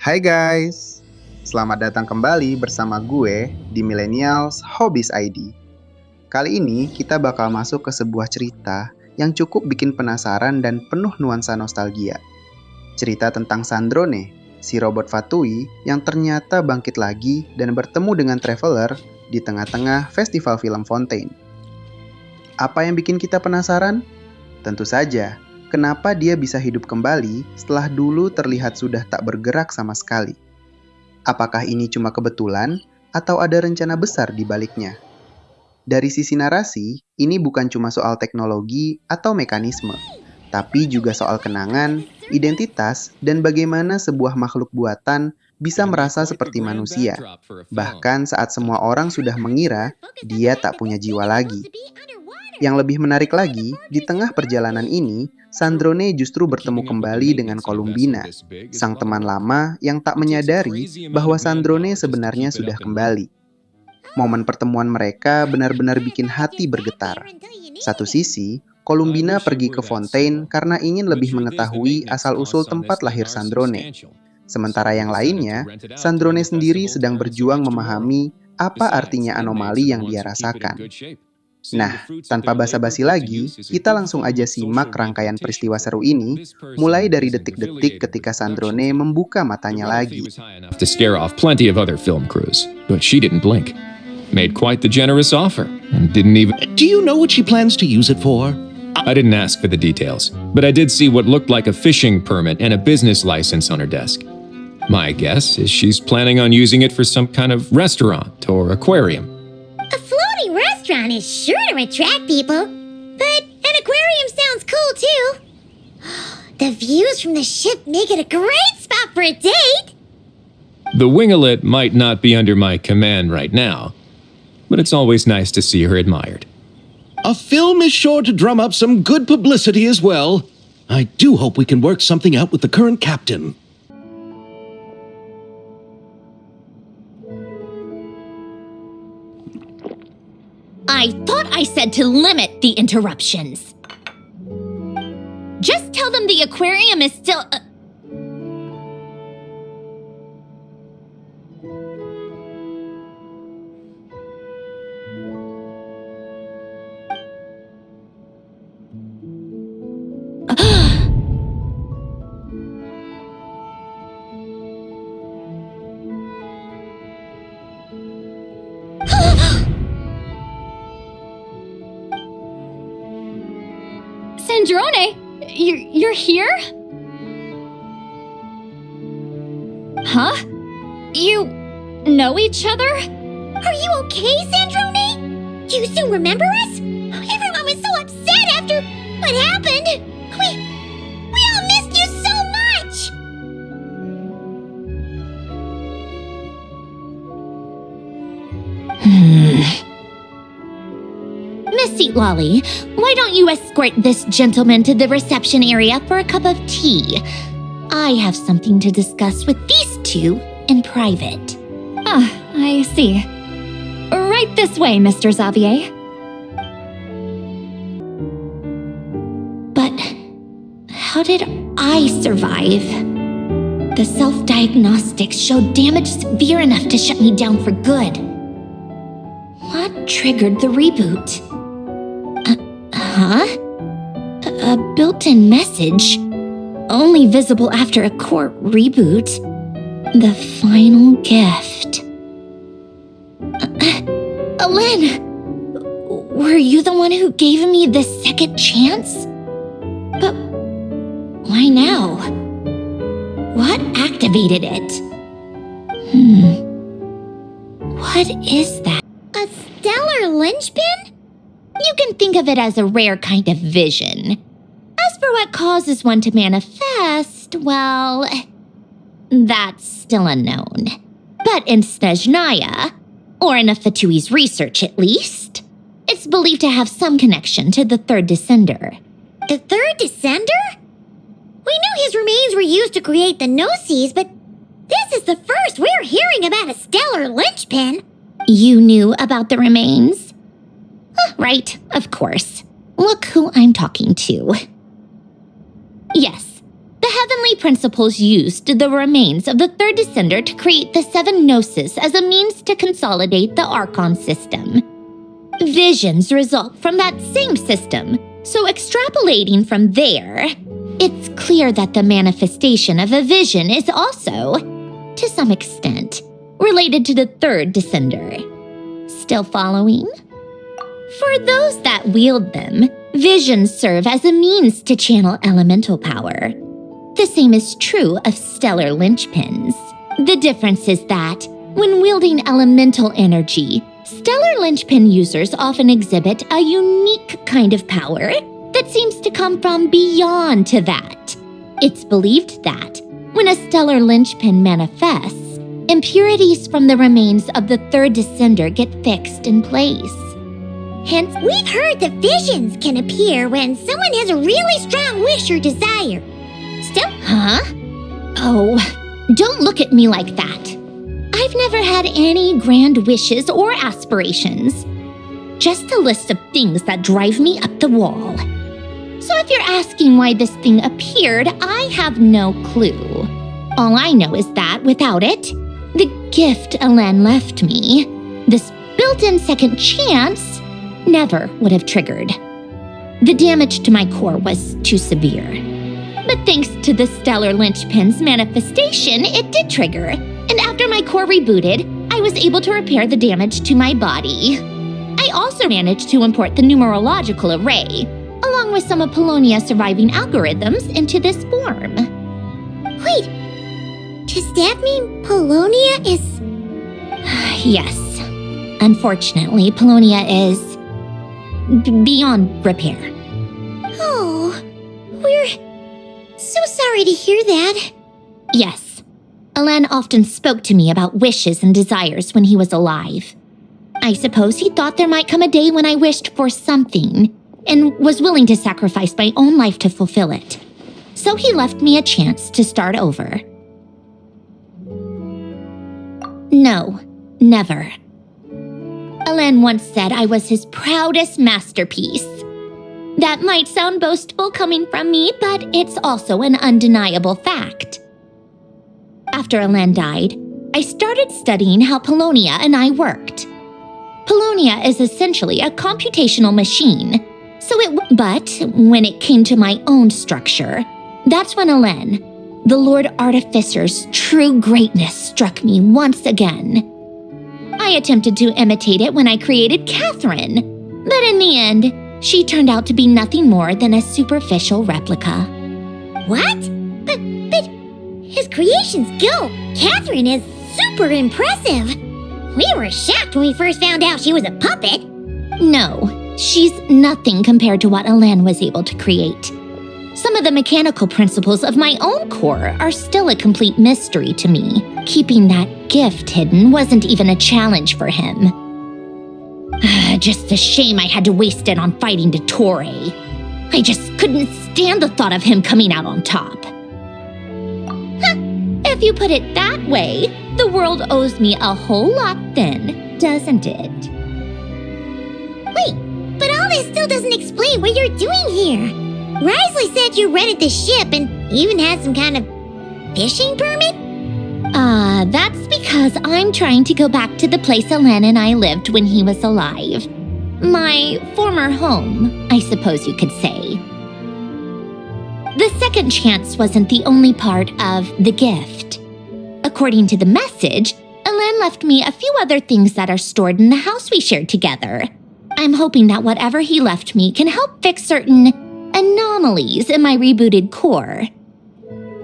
Hai guys, selamat datang kembali bersama gue di Millennials Hobbies ID. Kali ini kita bakal masuk ke sebuah cerita yang cukup bikin penasaran dan penuh nuansa nostalgia. Cerita tentang Sandrone, si robot Fatui yang ternyata bangkit lagi dan bertemu dengan Traveler di tengah-tengah festival film Fontaine. Apa yang bikin kita penasaran? Tentu saja, kenapa dia bisa hidup kembali setelah dulu terlihat sudah tak bergerak sama sekali? Apakah ini cuma kebetulan atau ada rencana besar di baliknya? Dari sisi narasi, ini bukan cuma soal teknologi atau mekanisme, tapi juga soal kenangan, identitas, dan bagaimana sebuah makhluk buatan bisa merasa seperti manusia. Bahkan saat semua orang sudah mengira dia tak punya jiwa lagi. Yang lebih menarik lagi, di tengah perjalanan ini, Sandrone justru bertemu kembali dengan Columbina, sang teman lama yang tak menyadari bahwa Sandrone sebenarnya sudah kembali. Momen pertemuan mereka benar-benar bikin hati bergetar. Satu sisi, Columbina pergi ke Fontaine karena ingin lebih mengetahui asal-usul tempat lahir Sandrone. Sementara yang lainnya, Sandrone sendiri sedang berjuang memahami apa artinya anomali yang dia rasakan. Nah, tanpa basa-basi lagi, kita langsung aja simak rangkaian peristiwa seru ini, mulai dari detik-detik ketika Sandrone membuka matanya lagi. To scare off plenty of other film crews, but she didn't blink. Made quite the generous offer, and didn't even... Do you know what she plans to use it for? I didn't ask for the details, but I did see what looked like a fishing permit and a business license on her desk. My guess is she's planning on using it for some kind of restaurant or aquarium. A floating restaurant is sure to attract people, but an aquarium sounds cool too. The views from the ship make it a great spot for a date. The winglet might not be under my command right now, but it's always nice to see her admired. A film is sure to drum up some good publicity as well. I do hope we can work something out with the current captain. I thought I said to limit the interruptions. Just tell them the aquarium is still... Sandrone, you're here? Huh? You know each other? Are you okay, Sandrone? Do you still remember us? Everyone was so upset after what happened. We all missed you so much. Miss Seat Lolly, why don't you escort this gentleman to the reception area for a cup of tea? I have something to discuss with these two in private. Ah, I see. Right this way, Mr. Xavier. But how did I survive? The self-diagnostics showed damage severe enough to shut me down for good. What triggered the reboot? A built-in message, only visible after a core reboot. The final gift. Lynn, were you the one who gave me this second chance? But why now? What activated it? What is that? A stellar linchpin? You can think of it as a rare kind of vision. As for what causes one to manifest, well, that's still unknown. But in Snezhnaya, or in a Fatui's research at least, it's believed to have some connection to the third descender. The third descender? We knew his remains were used to create the Gnosis, but this is the first we're hearing about a stellar linchpin. You knew about the remains? Right, of course. Look who I'm talking to. Yes, The heavenly principles used the remains of the third descender to create the 7 gnosis as a means to consolidate the Archon system. Visions result from that same system, so extrapolating from there, it's clear that the manifestation of a vision is also, to some extent, related to the third descender. Still following? For those that wield them, visions serve as a means to channel elemental power. The same is true of stellar linchpins. The difference is that, when wielding elemental energy, stellar linchpin users often exhibit a unique kind of power that seems to come from beyond to that. It's believed that, when a stellar linchpin manifests, impurities from the remains of the third descender get fixed in place. Hence, We've heard that visions can appear when someone has a really strong wish or desire. Still, huh? Oh, don't look at me like that. I've never had any grand wishes or aspirations. Just a list of things that drive me up the wall. So if you're asking why this thing appeared, I have no clue. All I know is that without it, the gift Alen left me, this built-in second chance, never would have triggered. The damage to my core was too severe. But thanks to the stellar linchpin's manifestation, it did trigger. And after my core rebooted, I was able to repair the damage to my body. I also managed to import the numerological array, along with some of Polonia's surviving algorithms, into this form. wait, does that mean Polonia is... Yes. Unfortunately, Polonia is beyond repair. Oh, we're so sorry to hear that. Yes. Alen often spoke to me about wishes and desires when he was alive. I suppose he thought there might come a day when I wished for something and was willing to sacrifice my own life to fulfill it. So he left me a chance to start over. No, never. Alen once said I was his proudest masterpiece. That might sound boastful coming from me, but it's also an undeniable fact. After Alen died, I started studying how Polonia and I worked. Polonia is essentially a computational machine, but when it came to my own structure, that's when Alen, the Lord Artificer's true greatness, struck me once again. I attempted to imitate it when I created Catherine, but in the end, she turned out to be nothing more than a superficial replica. What? But his creations go. Catherine is super impressive. We were shocked when we first found out she was a puppet. No, she's nothing compared to what Alen was able to create. Some of the mechanical principles of my own core are still a complete mystery to me. Keeping that gift hidden wasn't even a challenge for him. Just a shame I had to waste it on fighting Dottore. I just couldn't stand the thought of him coming out on top. If you put it that way, the world owes me a whole lot then, doesn't it? Wait, but all this still doesn't explain what you're doing here. Risley said you rented the ship and even had some kind of fishing permit? That's because I'm trying to go back to the place Alen and I lived when he was alive. My former home, I suppose you could say. The second chance wasn't the only part of the gift. According to the message, Alen left me a few other things that are stored in the house we shared together. I'm hoping that whatever he left me can help fix certain anomalies in my rebooted core,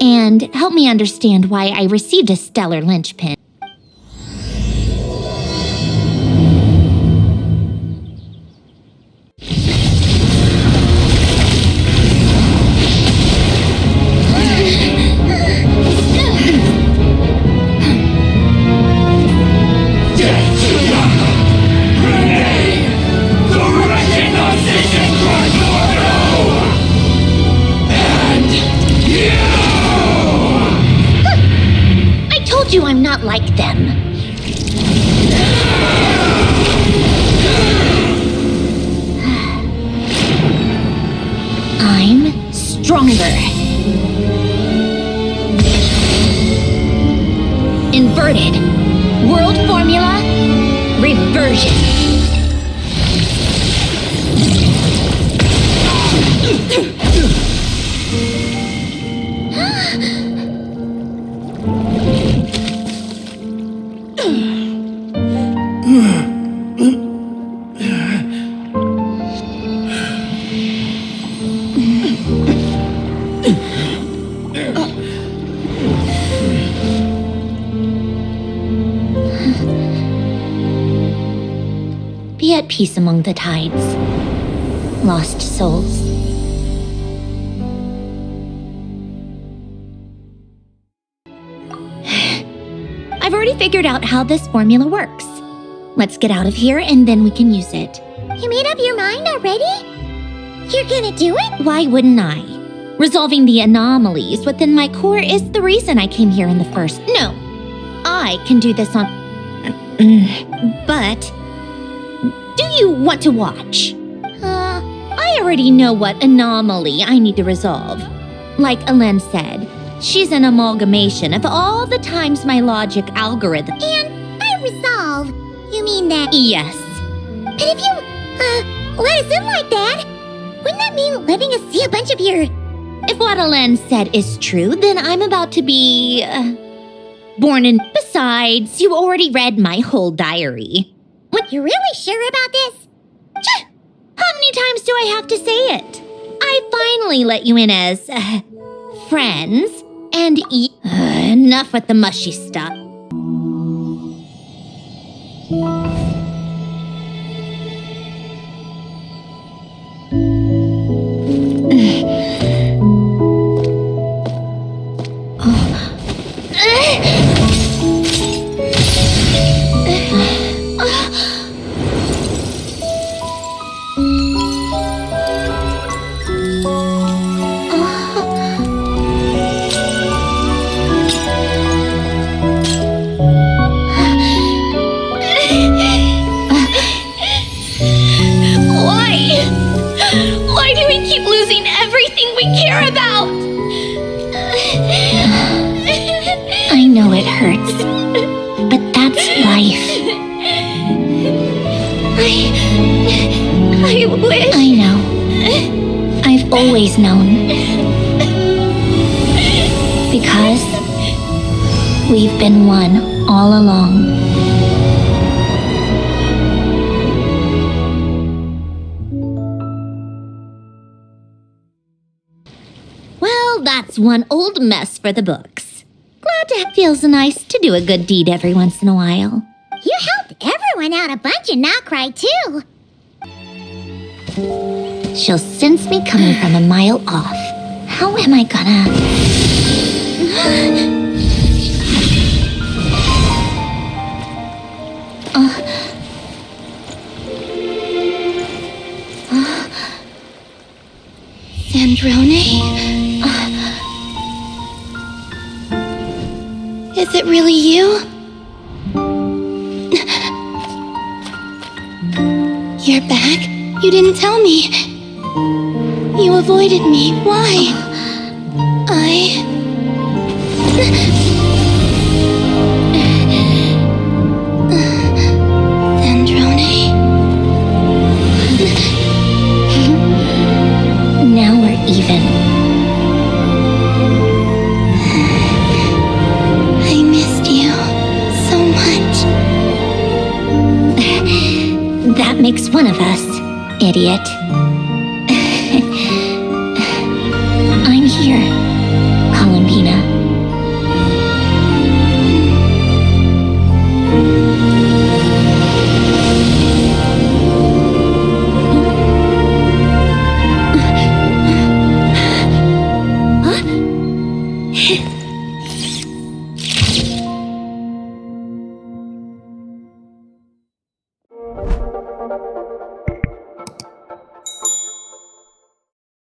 and help me understand why I received a stellar linchpin. I'm not like them. I'm stronger. inverted. World formula, reversion. Be at peace among the tides, lost souls. I've already figured out how this formula works. Let's get out of here and then we can use it. You made up your mind already? You're gonna do it? Why wouldn't I? Resolving the anomalies within my core is the reason I came here in the first. No, I can do this on. But do you want to watch? I already know what anomaly I need to resolve. Like Alen said, she's an amalgamation of all the times my logic algorithm. And by resolve, you mean that? Yes. But if you, let us in like that, wouldn't that mean letting us see a bunch of your... If what Alen said is true, then I'm about to be... born in... Besides, you already read my whole diary. You're really sure about this? How many times do I have to say it? I finally let you in as... friends, and enough with the mushy stuff. Why do we keep losing everything we care about? I know it hurts, but that's life. I wish... I know. I've always known. Because we've been one all along. That's one old mess for the books. Glad it feels nice to do a good deed every once in a while. You helped everyone out a bunch in Nod-Krai, too. She'll sense me coming from a mile off. How am I gonna... Sandrone? Is it really you? You're back? You didn't tell me. You avoided me. Why? Sandrone? Now we're even. That makes one of us, idiot. I'm here, Columbina. Huh?